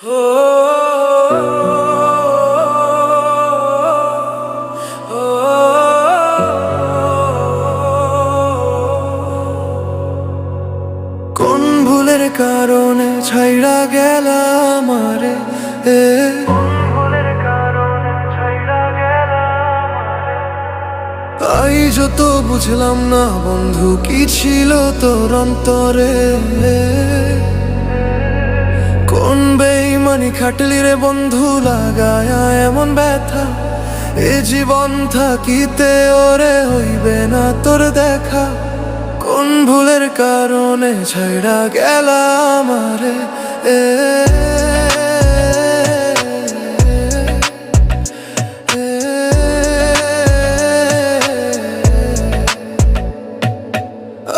কোন ভুলের কারণে ছাইড়া গেলা আমারে তাই যত বুঝলাম না বন্ধু কি ছিল তোর অন্তরে। কোন বেইমানি খাটলি রে বন্ধু লাগায় এমন ব্যথা, এ জীবন থাকিতে ওরে হইবে না তোর দেখা। কোন ভুলের কারণে ছাইড়া গেলা আমারে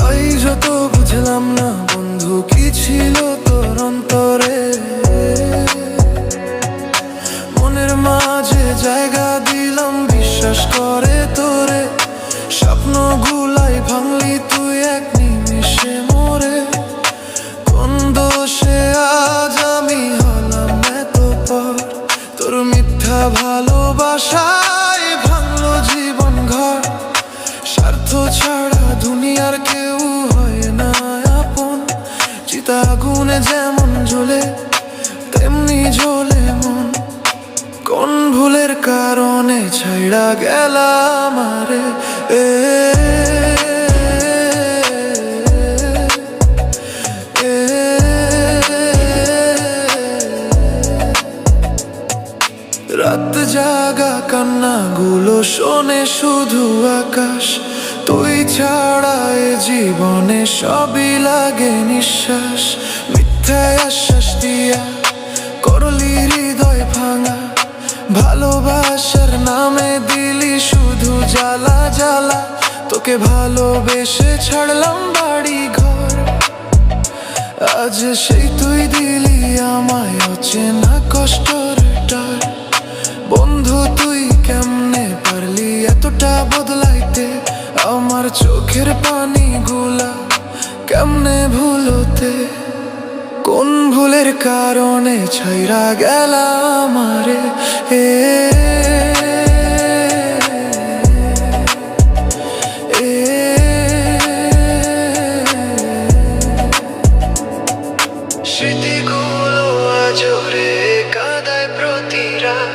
আই যত বুঝলাম না বন্ধু কি ছিল তোর অন্তরে। মনের মাঝে জায়গা দিলাম বিশ্বাস করে তোরে, স্বপ্ন গুলাই ভাঙলি তুই এক নিমিষে মোরে। কোন দোষে আজ আমি হলাম এত পর, তোর মিথ্যা ভালোবাসায় ভাঙলো জীবন ঘর। স্বার্থ ছাড়া দুনিয়ার কেউ হয় না আপন, চিতা আগুনে যেমন জ্বলে তেমনি জ্বলে মন। কোন ভুলের কারণে ছাইড়া গেলা আমারে রাত জাগা কান্নাগুলো শোনে শুধু আকাশ। তুই ছাড়া এ জীবনে সবই লাগে নিঃশ্বাস। মিথ্যায় আশ্বাস দিয়া করলি হৃদয় ভাঙা, ভালোবাসার নামে দিলি শুধু জ্বালা জ্বালা। তোকে ভালোবেসে ছাড়লাম বাড়ি ঘর, আজ সেই তুই দিলি আমায় অচেনা কষ্টের ডার। বন্ধু তুই কেমনে পারলি এতটা বদলাইতে, আমার চোখের পানি গুলা কেমনে ভুলতে। কোন ভুলের কারণে ছাইড়া গেলা আমারে স্মৃতিগুলো আজরে কাঁদায় প্রতি রাত,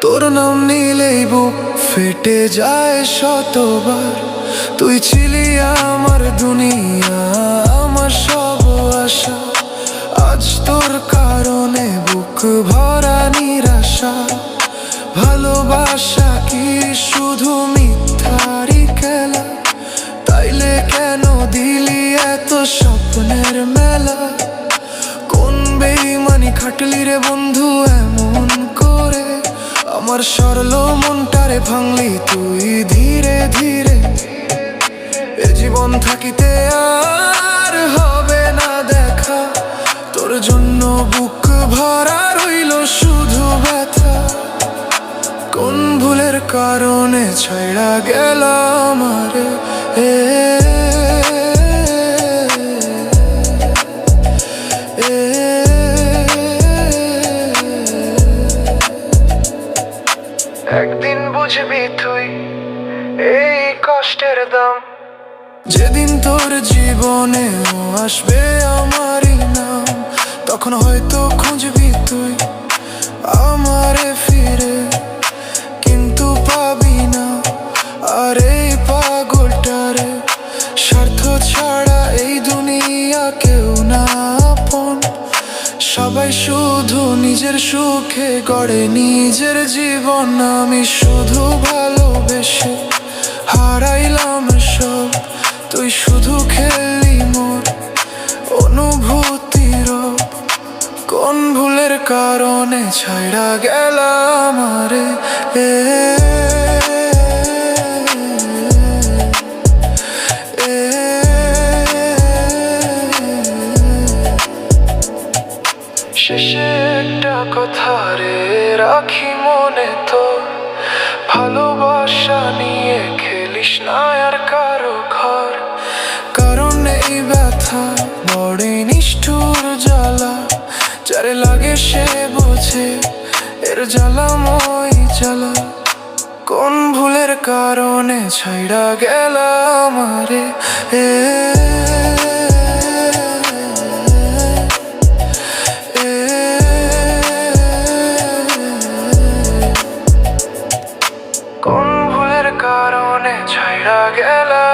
তোর নাম নিলেই বুক ফেটে যায় শতবার। তুই ছিলি আমার দুনিয়া, আমার সব আশা, আজ তোর কারণে বুক ভরা নিরাশা। ভালোবাসা কি শুধু মিথ্যারই খেলা, তাইলে কেন দিলি এত স্বপ্নের মেলা। কোন বেইমানি খাটলি রে বন্ধু এমন করে, আমার সরল মনটারে ভাঙলি তুই ধীরে ধীরে। এ জীবন থাকিতে আর হবে না দেখা, তোর জন্য বুক ভরা রইল শুধু ব্যথা। কোন ভুলের কারণে ছাইড়া গেলা আমারে একদিন বুঝবি তুই এই কষ্টের দাম, যেদিন তোর জীবনে আসবে আমারই নাম। তখন হয়তো খুঁজবি তুই আমারে ফিরে, কিন্তু পাবি না আর এই পাগলটারে। স্বার্থ ছাড়া এই দুনিয়া কেউ না আপন, সবাই শুধু নিজের সুখে গড়ে নিজের জীবন। আমি শুধু ভালোবেসে হারাইলাম সব, তুই শুধু খেললি মোর অনুভূতির। কোন ভুলের কারণে ছাইড়া গেলা আমারে শেষে একটা কথা রে রাখি মনে তো, ভালোবাসা নিয়ে খেলিস না আর কারো ঘর। কারণ এই ব্যথা বড় নিষ্ঠুর জ্বালা, যার যারে লাগে সে বোঝে এর জ্বালাময় জ্বালা। কোন ভুলের কারণে ছাইড়া গেলা আমারে এ এ, কোন ভুলের কারণে ছাইড়া গেলা